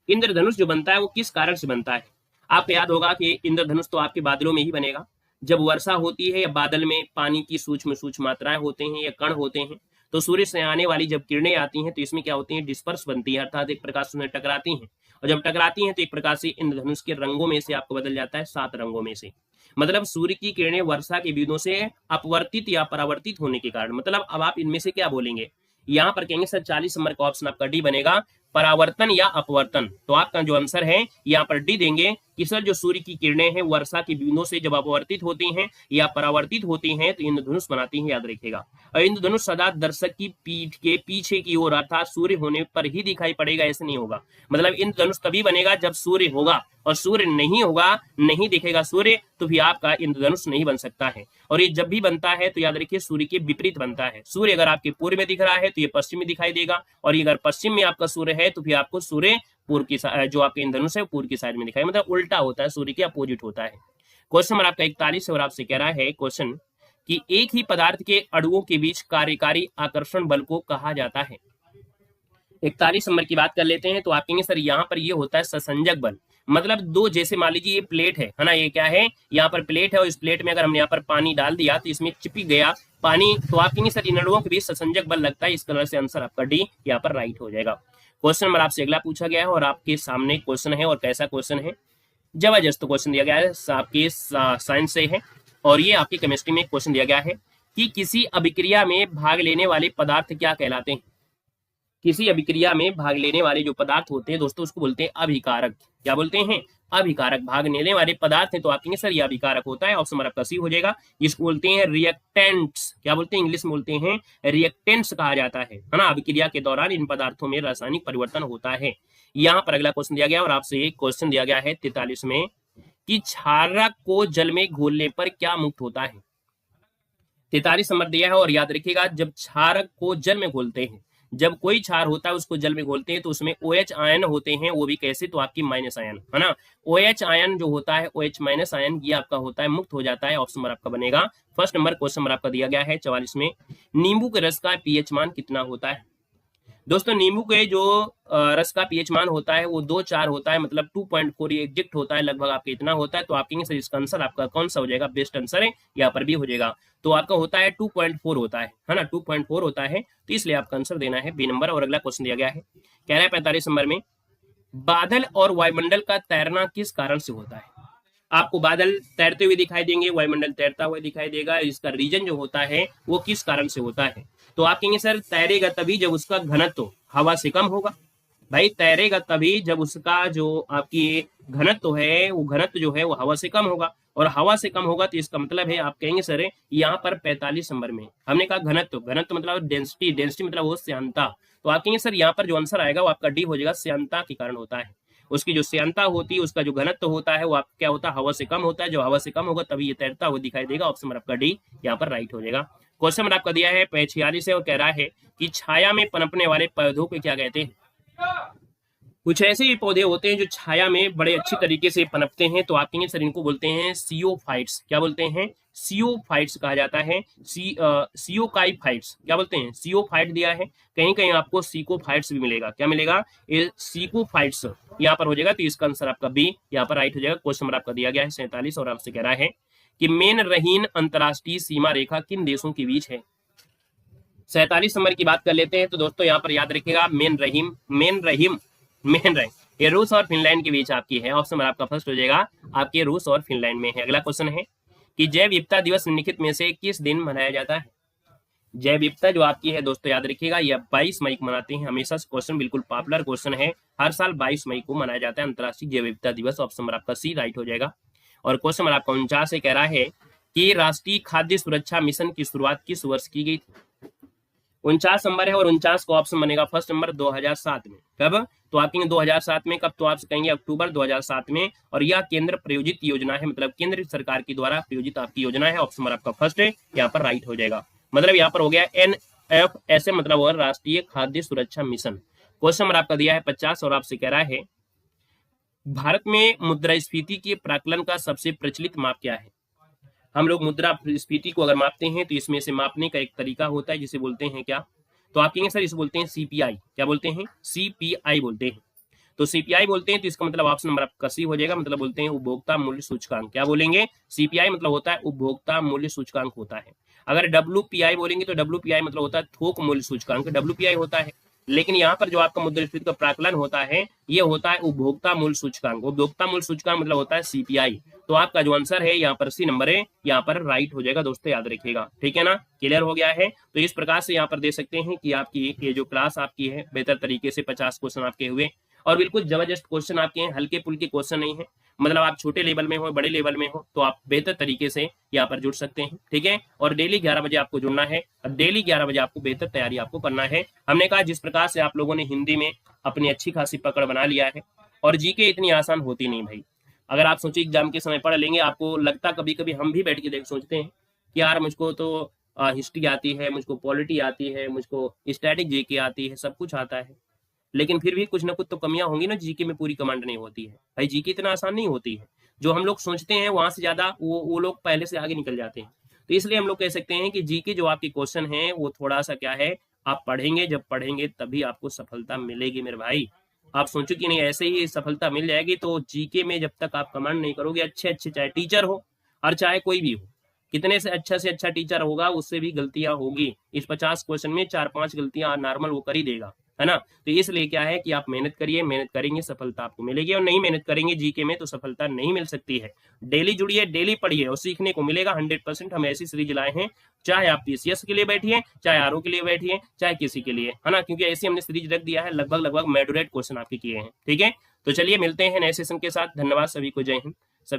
इंद्रधनुष जो बनता है वो किस कारण से बनता है? आपको याद होगा कि इंद्रधनुष तो आपके बादलों में ही बनेगा। जब वर्षा होती है या बादल में पानी की सूक्ष्म सूक्ष्म मात्राएं होते हैं या कण होते हैं, तो सूर्य से आने वाली जब किरणें आती हैं तो इसमें क्या होती है? डिस्पर्स बनती है, अर्थात एक प्रकार से उन्हें टकराती हैं। और जब टकराती हैं तो एक प्रकार से इंद्रधनुष के रंगों में से आपको बदल जाता है 7 रंगों में से। मतलब सूर्य की किरणें वर्षा के बिंदुओं से अपवर्तित या परावर्तित होने के कारण, मतलब अब आप इनमें से क्या बोलेंगे? यहाँ पर कहेंगे सर 40 नंबर का ऑप्शन आपका डी बनेगा, परावर्तन या अपवर्तन। तो आपका जो आंसर है यहाँ पर डी देंगे कि सर जो सूर्य की किरणें हैं वर्षा की बूंदों से जब अपवर्तित होती हैं या परावर्तित होती हैं तो इंद्रधनुष बनाती हैं। याद रखिएगा। और इंद्रधनुष सदा दर्शक की पीठ के पीछे की ओर अर्थात सूर्य होने पर ही दिखाई पड़ेगा, ऐसे नहीं होगा। मतलब इंद्रधनुष तभी बनेगा जब सूर्य होगा, और सूर्य नहीं होगा, नहीं दिखेगा सूर्य, तो भी आपका इंद्रधनुष नहीं बन सकता है। और ये जब भी बनता है तो याद रखिए सूर्य के विपरीत बनता है। सूर्य अगर आपके पूर्व में दिख रहा है तो ये पश्चिम में दिखाई देगा, और ये अगर पश्चिम में आपका सूर्य है तो फिर आपको सूर्य पूर्व की जो आपके इंद्रधनुष है पूर्व की साइड में दिखाई, मतलब उल्टा होता है, सूर्य के अपोजिट होता है। क्वेश्चन नंबर आपका 41 है, और आपसे कह रहा है क्वेश्चन कि एक ही पदार्थ के अणुओं के बीच कार्यकारी आकर्षण बल को कहा जाता है। 41 नंबर की बात कर लेते हैं। तो आप कहेंगे सर यहाँ पर ये होता है ससंजक बल। मतलब दो, जैसे मान लीजिए ये प्लेट है ना, ये क्या है? यहाँ पर प्लेट है, और इस प्लेट में अगर हमने यहाँ पर पानी डाल दिया तो इसमें चिपक गया पानी, तो आप कहेंगे सर इन अणुओं के बीच ससंजक बल लगता है। इस तरह से आंसर आपका डी यहाँ पर राइट हो जाएगा। क्वेश्चन नंबर आपसे अगला पूछा गया है, और आपके सामने क्वेश्चन है, और कैसा क्वेश्चन है? जबरदस्त क्वेश्चन दिया गया है, आपके साइंस से है। और ये आपकी केमिस्ट्री में क्वेश्चन दिया गया है कि किसी अभिक्रिया में भाग लेने वाले पदार्थ क्या कहलाते हैं। किसी अभिक्रिया में भाग लेने वाले जो पदार्थ होते हैं दोस्तों उसको बोलते हैं अभिकारक। क्या बोलते हैं? अभिकारक। भाग लेने वाले पदार्थ हैं तो आप कहेंगे सर ये अभिकारक होता है। ऑप्शन नंबर आपका सी हो जाएगा। इसको बोलते हैं रिएक्टेंट्स। क्या बोलते हैं? इंग्लिश में बोलते हैं रिएक्टेंट्स कहा जाता है ना। अभिक्रिया के दौरान इन पदार्थों में रासायनिक परिवर्तन होता है। यहाँ पर अगला क्वेश्चन दिया गया, और आपसे एक क्वेश्चन दिया गया है 43 में कि क्षारक को जल में घोलने पर क्या मुक्त होता है। 43 नंबर दिया है, और याद रखिएगा जब क्षारक को जल में घोलते हैं, जब कोई क्षार होता है उसको जल में घोलते हैं तो उसमें OH आयन होते हैं, वो भी कैसे? तो आपकी माइनस आयन, है ना। OH आयन जो होता है, OH माइनस आयन, ये आपका होता है मुक्त हो जाता है। ऑप्शन नंबर आपका बनेगा फर्स्ट नंबर। क्वेश्चन नंबर आपका दिया गया है 44 में, नींबू के रस का pH मान कितना होता है। दोस्तों नींबू के जो रस का pH मान होता है वो 2-4 होता है, मतलब 2.4 एग्जैक्ट होता है, लगभग आपके इतना होता है। तो आप कहेंगे सर इसका आंसर आपका कौन सा हो जाएगा? बेस्ट आंसर है, यहाँ पर भी हो जाएगा। तो आपका होता है 2.4 होता है ना, 2.4 होता है, तो इसलिए आपका आंसर देना है बी नंबर। और अगला क्वेश्चन दिया गया है, कह रहा है 45 नंबर में, बादल और वायुमंडल का तैरना किस कारण से होता है। आपको बादल तैरते हुए दिखाई देंगे, वायुमंडल तैरता हुआ दिखाई देगा, इसका रीजन जो होता है वो किस कारण से होता है। तो आप कहेंगे सर तैरेगा तभी जब उसका घनत्व हवा से कम होगा। भाई तैरेगा तभी जब उसका जो आपकी घनत्व है वो घनत्व जो है वो हवा से कम होगा, और हवा से कम होगा तो इसका मतलब है आप कहेंगे सर यहाँ पर 45 नंबर में हमने कहा घनत्व, घनत्व मतलब डेंसिटी, डेंसिटी मतलब वो श्यानता। तो आप कहेंगे सर यहाँ पर जो आंसर आएगा वो आपका डी हो जाएगा, श्यानता के कारण होता है। उसकी जो श्यानता होती है, उसका जो घनत्व होता है वो आप क्या होता है, हवा से कम होता है। जो हवा से कम होगा तभी ये तैरता हुआ दिखाई देगा। ऑप्शन नंबर आपका डी यहाँ पर राइट हो जाएगा। क्वेश्चन नंबर आपका दिया है पेज 46 है और कह रहा है कि छाया में पनपने वाले पौधों को क्या कहते हैं। कुछ ऐसे भी पौधे होते हैं जो छाया में बड़े अच्छी तरीके से पनपते हैं, तो आप कहेंगे सर इनको बोलते हैं सियोफाइट्स। क्या बोलते हैं, सियोफाइट्स कहा जाता है। सियोकाइफाइट्स क्या बोलते हैं, सियोफाइट दिया है। कहीं कहीं आपको सीकोफाइट्स भी मिलेगा। क्या मिलेगा, ये सीकोफाइट्स यहाँ पर हो जाएगा। तो इसका आंसर आपका बी यहाँ पर राइट हो जाएगा। क्वेश्चन नंबर आपका दिया गया है 47 और आपसे कह रहा है कि मेन रहीन अंतरराष्ट्रीय सीमा रेखा किन देशों के बीच है। 47 नंबर की बात कर लेते हैं। तो दोस्तों यहाँ पर याद रखिएगा मेन रहीम ये रूस और फिनलैंड के बीच आपकी है। ऑप्शन नंबर आपका फर्स्ट हो जाएगा आपके रूस और फिनलैंड में है। अगला क्वेश्चन है कि जैव विविधता दिवस निम्नलिखित में से किस दिन मनाया जाता है। जैव विविधता जो आपकी है दोस्तों याद रखिएगा यह 22 मई को मनाते हैं हमेशा। क्वेश्चन बिल्कुल पॉपुलर क्वेश्चन है, हर साल 22 मई को मनाया जाता है अंतर्राष्ट्रीय जैव विविधता दिवस। ऑप्शन नंबर आपका सी राइट हो जाएगा। और क्वेश्चन नंबर आपका 49 से कह रहा है कि राष्ट्रीय खाद्य सुरक्षा मिशन की शुरुआत किस वर्ष की गई थी। 49 नंबर है और 49 को ऑप्शन बनेगा फर्स्ट नंबर 2007 में। कब, तो आप कहेंगे 2007 में। कब, तो आप कहेंगे अक्टूबर 2007 में। और यह केंद्र प्रायोजित योजना है, मतलब केंद्र सरकार की द्वारा प्रायोजित आपकी योजना है। ऑप्शन नंबर आपका फर्स्ट है यहाँ पर राइट हो जाएगा। मतलब यहाँ पर हो गया NFSA, मतलब होगा राष्ट्रीय खाद्य सुरक्षा मिशन। क्वेश्चन नंबर आपका दिया है 50 और आपसे कह रहा है भारत में मुद्रास्फीति के प्राकलन का सबसे प्रचलित माप क्या है। हम लोग मुद्रास्फीति को अगर मापते हैं तो इसमें से मापने का एक तरीका होता है जिसे बोलते हैं क्या, तो आप कहेंगे सर इसे बोलते हैं CPI। क्या बोलते हैं, CPI बोलते हैं। तो CPI बोलते हैं तो इसका मतलब ऑप्शन नंबर आपका सी हो जाएगा। मतलब बोलते हैं उपभोक्ता मूल्य सूचकांक। क्या बोलेंगे, CPI मतलब होता है उपभोक्ता मूल्य सूचकांक होता है। अगर WPI बोलेंगे तो WPI मतलब होता है थोक मूल्य सूचकांक, WPI होता है। लेकिन यहाँ पर जो आपका मुद्रास्फीति का प्राकलन होता है ये होता है उपभोक्ता मूल्य सूचकांक। उपभोक्ता मूल्य सूचकांक मतलब होता है CPI। तो आपका जो आंसर है यहाँ पर सी नंबर है, यहाँ पर राइट हो जाएगा दोस्तों, याद रखिएगा। ठीक है ना, क्लियर हो गया है। तो इस प्रकार से यहाँ पर दे सकते हैं कि आपकी ये जो क्लास आपकी है बेहतर तरीके से 50 क्वेश्चन आपके हुए और बिल्कुल जबरदस्त क्वेश्चन आपके हैं, हल्के फुल्के क्वेश्चन नहीं है। मतलब आप छोटे लेवल में हो बड़े लेवल में हो तो आप बेहतर तरीके से यहाँ पर जुड़ सकते हैं। ठीक है, और डेली 11 बजे आपको जुड़ना है और डेली 11 बजे आपको बेहतर तैयारी आपको करना है। हमने कहा जिस प्रकार से आप लोगों ने हिंदी में अपनी अच्छी खासी पकड़ बना लिया है और जीके इतनी आसान होती नहीं भाई। अगर आप सोचिए एग्जाम के समय पढ़ लेंगे, आपको लगता कभी कभी हम भी बैठ के देख सोचते हैं कि यार मुझको तो हिस्ट्री आती है, मुझको पॉलिटी आती है, मुझको स्टैटिक जीके आती है, सब कुछ आता है, लेकिन फिर भी कुछ ना कुछ तो कमियां होंगी ना। जीके में पूरी कमांड नहीं होती है भाई, जीके इतना आसान नहीं होती है। जो हम लोग सोचते हैं वहां से ज्यादा वो लोग पहले से आगे निकल जाते हैं। तो इसलिए हम लोग कह सकते हैं कि जीके जो आपके क्वेश्चन है वो थोड़ा सा क्या है, आप पढ़ेंगे, जब पढ़ेंगे तभी आपको सफलता मिलेगी मेरे भाई। आप सोचो कि नहीं ऐसे ही सफलता मिल जाएगी। तो जीके में जब तक आप कमांड नहीं करोगे, अच्छे अच्छे चाहे टीचर हो और चाहे कोई भी हो, कितने से अच्छा टीचर होगा उससे भी गलतियां होगी। इस 50 क्वेश्चन में 4-5 गलतियां नॉर्मल वो कर ही देगा, है ना। तो इसलिए क्या है कि आप मेहनत करिए, मेहनत करेंगे सफलता आपको मिलेगी, और नहीं मेहनत करेंगे जीके में तो सफलता नहीं मिल सकती है। डेली जुड़िए, डेली पढ़िए और सीखने को मिलेगा 100%। हम ऐसी सीरीज लाए हैं, चाहे आप PCS के लिए बैठिए, चाहे RO के लिए बैठिए, चाहे किसी के लिए, है ना, क्योंकि ऐसी हमने सीरीज रख दिया है, लगभग मॉडरेट क्वेश्चन आपके किए हैं। ठीक है, तो चलिए मिलते हैं नए सेशन के साथ। धन्यवाद सभी को, जय हिंद।